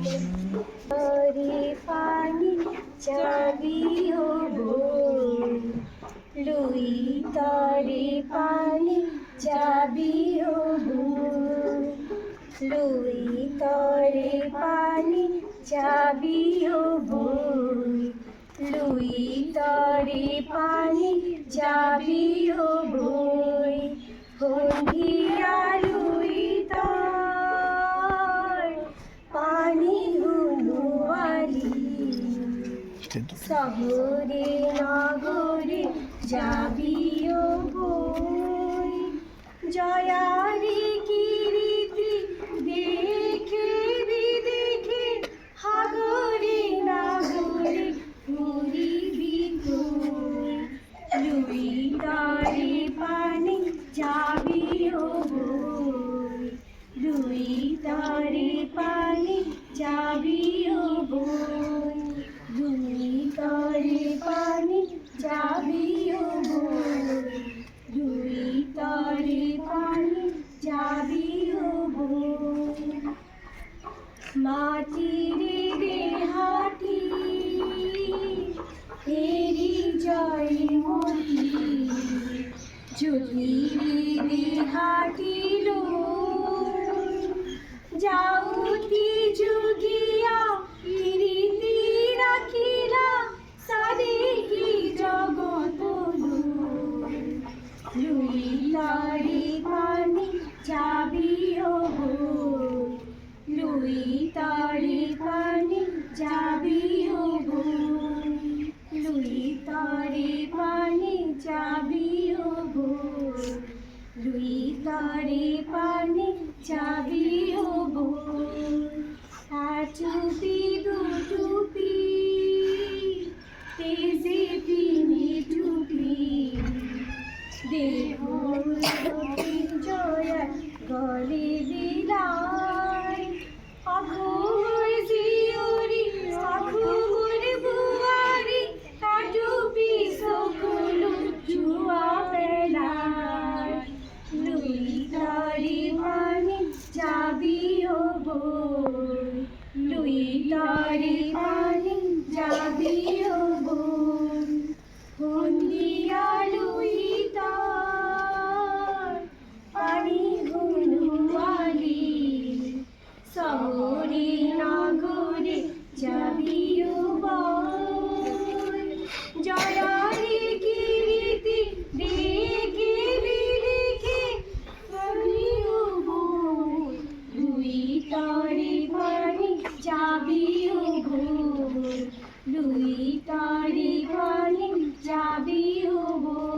রে পানি চাবিও বই, লুই তরে পানি চাবিও বই, লুই তরে পানি চাবিও বই, লুই তরে পানি চাবিও বই, হন্ধিয়া লুই তর পানি হুনুয়ালি, শহরে নগরে যাবিও বই, জয়ারি কীর্তি দেখে বিদেখে হাগরে নাগরে ঘুরিবি তুই, লুই তরে পানি যাবিও বই, লুই তরে পানি যাবিও বই, লুই তরে পানি যাবিও বই, লুই তরে পানি যাবিও বই, মাটির দেহাটি হেরি জয় মতি, জুলির দেহাটি যাউতি যুগিয়া কীর্তি রাখিলা সারে কি জগত লুই তরে পানি যাবিও বই, লুই তরে পানি যাবিও বই, লুই তরে পানি যাবিও বই, লুই তরে পানি যাবিও বই, চুপি দুটুপি তেজে পিনি টুপি, দেহ জয় গলে দিলাই, অঘোর জিওরি অঘোর বুয়ারি কাটুপি সকল জুয়া বেলায়, লুই তরে পানি যাবিও বই, লুই তরে পানি যাবিও বই, হন্দিয়া লুই তর পানি হুনুয়ালি, শহরে নগরে যাবিও বই, জয়ারি কীর্তি দেখে বিদেখে হাগরিও বই, লুই তরে পানি যাবিও বই, লুই তরে পানি যাবিও বই।